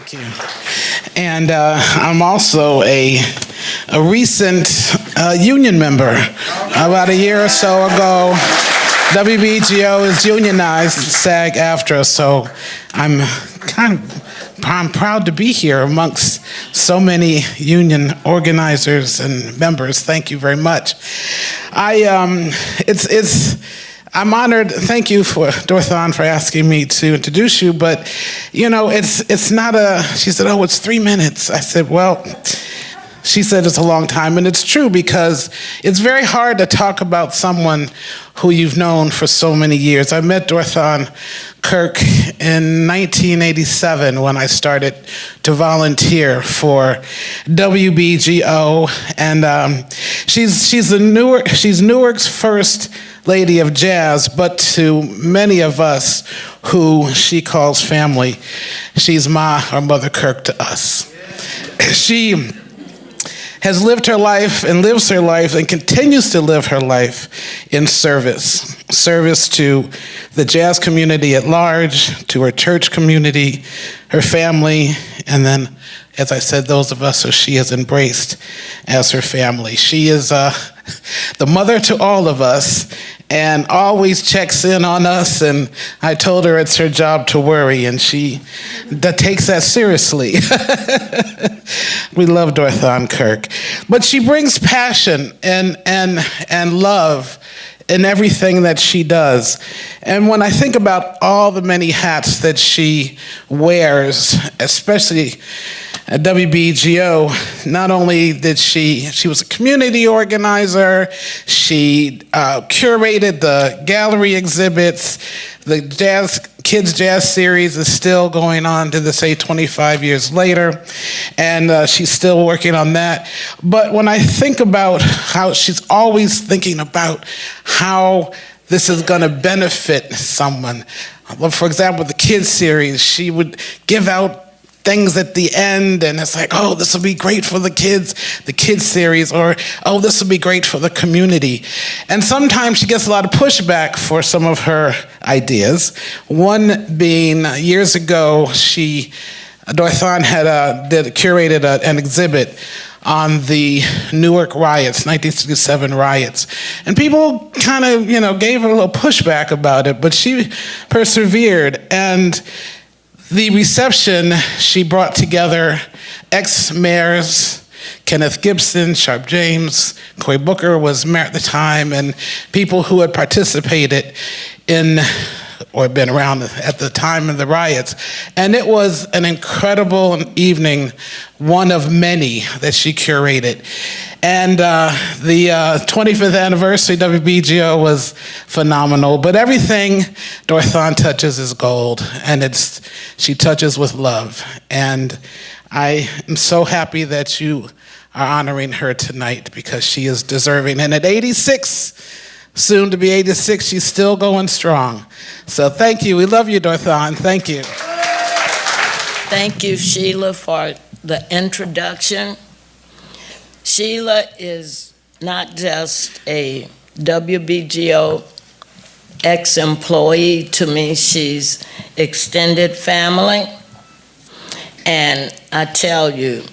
Thank you. And I'm also a recent union member. About a year or so ago, WBGO is unionized, SAG-AFTRA, so I'm proud to be here amongst so many union organizers and members. Thank you very much. I'm honored. Thank you for Dorthaan for asking me to introduce you. But you know, it's not a. She said, "Oh, it's 3 minutes." I said, "Well." She said it's a long time, and it's true because it's very hard to talk about someone who you've known for so many years. I met Dorthaan Kirk in 1987 when I started to volunteer for WBGO, and she's Newark's first lady of jazz, but to many of us who she calls family, she's Ma or Mother Kirk to us. She has lived her life and lives her life and continues to live her life in service to the jazz community at large, to her church community, her family, and then, as I said, those of us who she has embraced as her family. She is the mother to all of us and always checks in on us, and I told her it's her job to worry, and she takes that seriously. We love Dorthaan Kirk. But she brings passion and love in everything that she does. And when I think about all the many hats that she wears, especially at WBGO, not only did she was a community organizer, she curated the gallery exhibits, the Kids Jazz Series is still going on to this day 25 years later, and she's still working on that. But when I think about how she's always thinking about how this is going to benefit someone. For example, the Kids Series, she would give out things at the end, and it's like, oh, this will be great for the kids series, or oh, this will be great for the community. And sometimes she gets a lot of pushback for some of her ideas. One being, years ago, Dorthaan had curated an exhibit on the Newark riots, 1967 riots. And people kind of, gave her a little pushback about it, but she persevered. And the reception, she brought together ex-mayors, Kenneth Gibson, Sharp James, Coy Booker was mayor at the time, and people who had participated in or been around at the time of the riots. And it was an incredible evening, one of many that she curated. And the 25th anniversary WBGO was phenomenal, but everything Dorthaan touches is gold, and she touches with love. And I am so happy that you are honoring her tonight because she is deserving. And at 86, soon to be 86, she's still going strong. So thank you. We love you, Dorthaan. Thank you. Thank you, Sheila, for the introduction. Sheila is not just a WBGO ex-employee to me, she's extended family. And I tell you,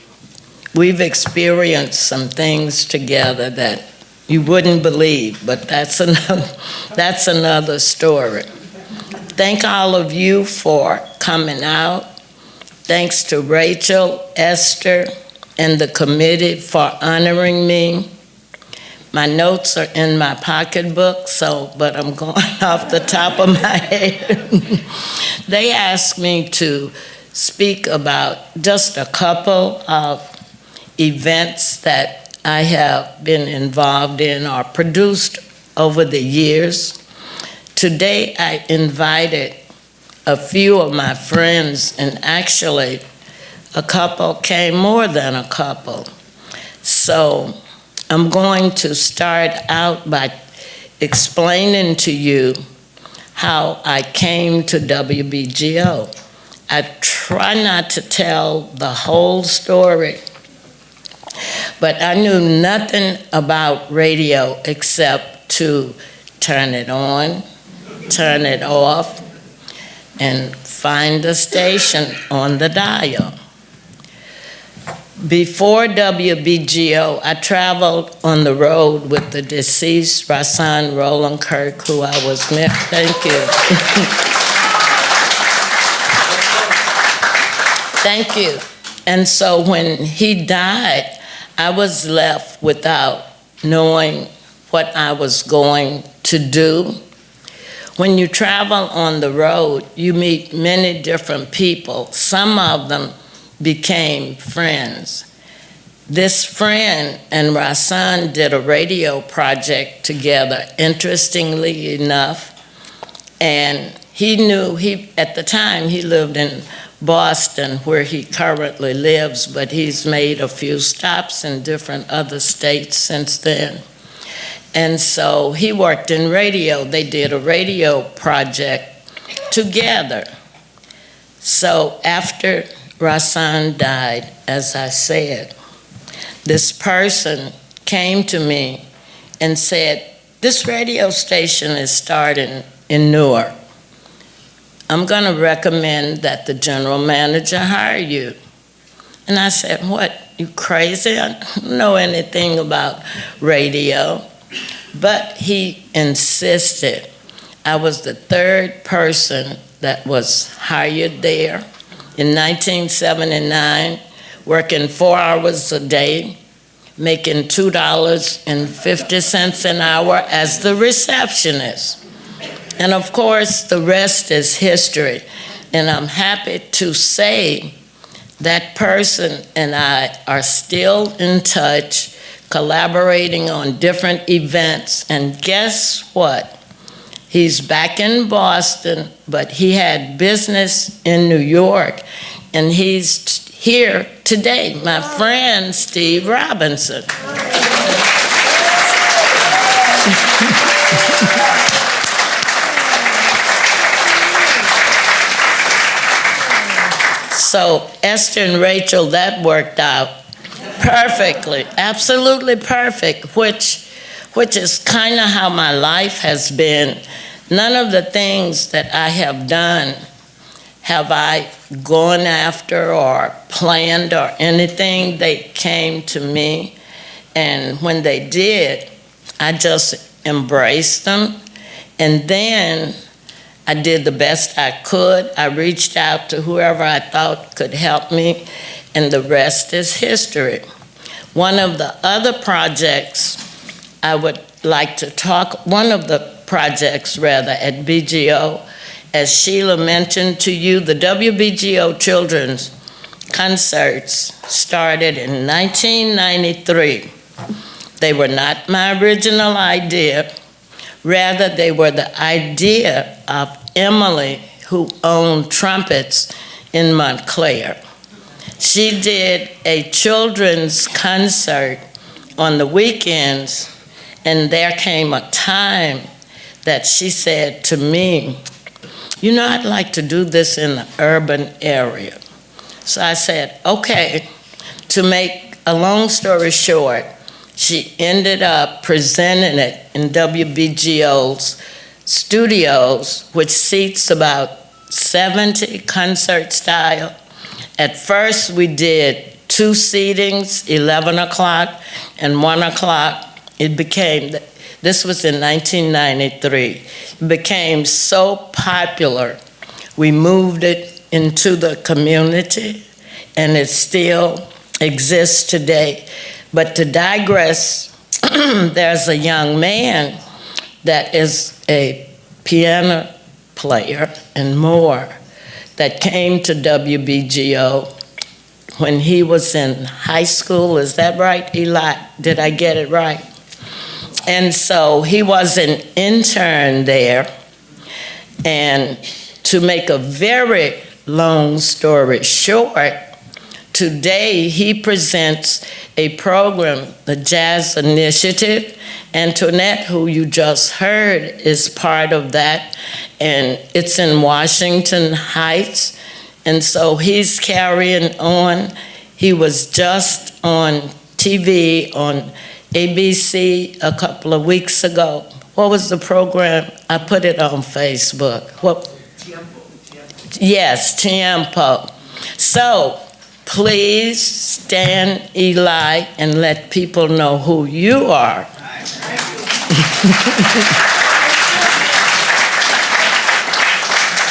we've experienced some things together that you wouldn't believe, but that's another story. Thank all of you for coming out. Thanks to Rachel, Esther, and the committee for honoring me. My notes are in my pocketbook, but I'm going off the top of my head. They asked me to speak about just a couple of events that I have been involved in or produced over the years. Today I invited a few of my friends, and actually a couple came, more than a couple. So I'm going to start out by explaining to you how I came to WBGO. I try not to tell the whole story, but I knew nothing about radio except to turn it on, turn it off, and find a station on the dial. Before WBGO, I traveled on the road with the deceased Dorthaan Kirk, who I was met. Thank you. Thank you. And so when he died, I was left without knowing what I was going to do. When you travel on the road, you meet many different people. Some of them became friends. This friend and Dorthaan did a radio project together, interestingly enough, and at the time he lived in Boston, where he currently lives, but he's made a few stops in different other states since then. And so he worked in radio. They did a radio project together. So after Dorthaan died, as I said, this person came to me and said, this radio station is starting in Newark. I'm going to recommend that the general manager hire you. And I said, what, you crazy? I don't know anything about radio. But he insisted. I was the third person that was hired there in 1979, working 4 hours a day, making $2.50 an hour as the receptionist. And of course, the rest is history. And I'm happy to say that person and I are still in touch, collaborating on different events. And guess what? He's back in Boston, but he had business in New York, and he's here today, my friend Steve Robinson. So Esther and Rachel, that worked out perfectly, absolutely perfect, which is kind of how my life has been. None of the things that I have done have I gone after or planned or anything. They came to me, and when they did, I just embraced them. And then I did the best I could. I reached out to whoever I thought could help me, and the rest is history. One of the other projects I would like to talk, one of the projects rather at BGO, as Sheila mentioned to you, the WBGO Children's Concerts started in 1993. They were not my original idea. Rather, they were the idea of Emily, who owned trumpets in Montclair. She did a children's concert on the weekends, and there came a time that she said to me, you know, I'd like to do this in the urban area. So I said, okay. To make a long story short, she ended up presenting it in WBGO's studios, which seats about 70 concert style. At first we did 2 seatings, 11 o'clock and 1 o'clock. It became, this was in 1993. It became so popular, we moved it into the community, and it still exists today. But to digress, there's a young man that is a piano player and more that came to WBGO when he was in high school. Is that right, Eli? Did I get it right? And so he was an intern there. And to make a very long story short, today he presents a program, the Jazz Initiative. Antoinette, who you just heard, is part of that, and it's in Washington Heights. And so he's carrying on. He was just on TV on ABC a couple of weeks ago. What was the program? I put it on Facebook. What? Tiempo. Yes, Tiempo. So please stand, Eli, and let people know who you are.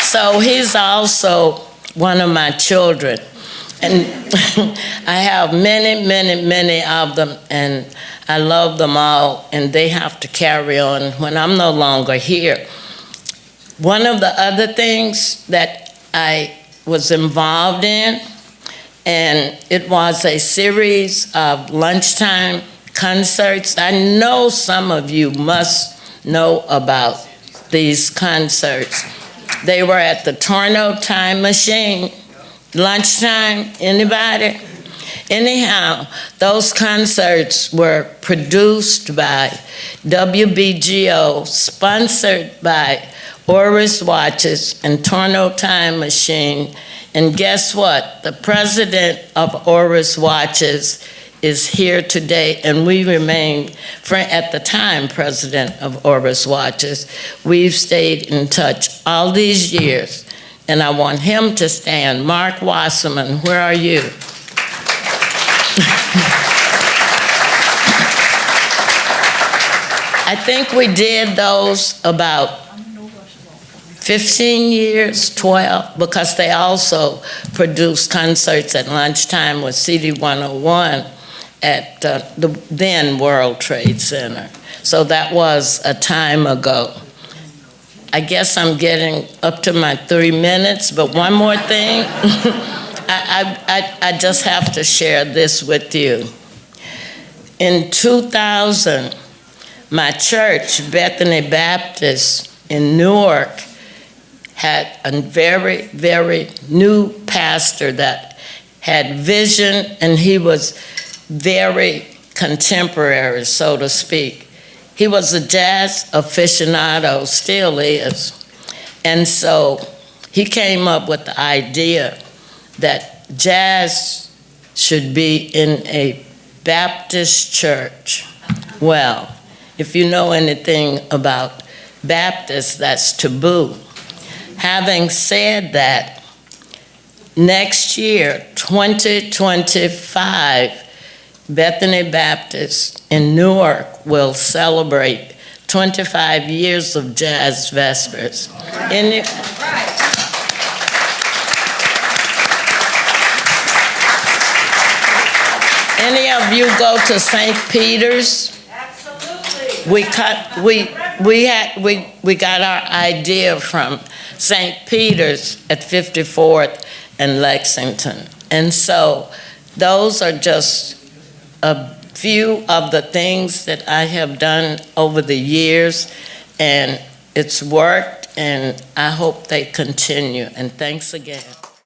So he's also one of my children. And I have many, many, many of them, and I love them all, and they have to carry on when I'm no longer here. One of the other things that I was involved in, and it was a series of lunchtime concerts. I know some of you must know about these concerts. They were at the Torno Time Machine. Lunchtime, anybody? Anyhow, those concerts were produced by WBGO, sponsored by Oris Watches and Torno Time Machine. And guess what? The president of Oris Watches is here today, and we remain, at the time, president of Oris Watches. We've stayed in touch all these years, and I want him to stand. Mark Wasserman, where are you? I think we did those about 15 years, 12, because they also produced concerts at lunchtime with CD 101 at the then World Trade Center. So that was a time ago. I guess I'm getting up to my 3 minutes, but one more thing. I just have to share this with you. In 2000, my church, Bethany Baptist in Newark, had a very, very new pastor that had vision, and he was very contemporary, so to speak. He was a jazz aficionado, still is. And so he came up with the idea that jazz should be in a Baptist church. Well, if you know anything about Baptists, that's taboo. Having said that, next year, 2025, Bethany Baptist in Newark will celebrate 25 years of Jazz Vespers. Any of you go to St. Peter's? Absolutely. We got our idea from St. Peter's at 54th and Lexington. And so those are just a few of the things that I have done over the years, and it's worked, and I hope they continue. And thanks again.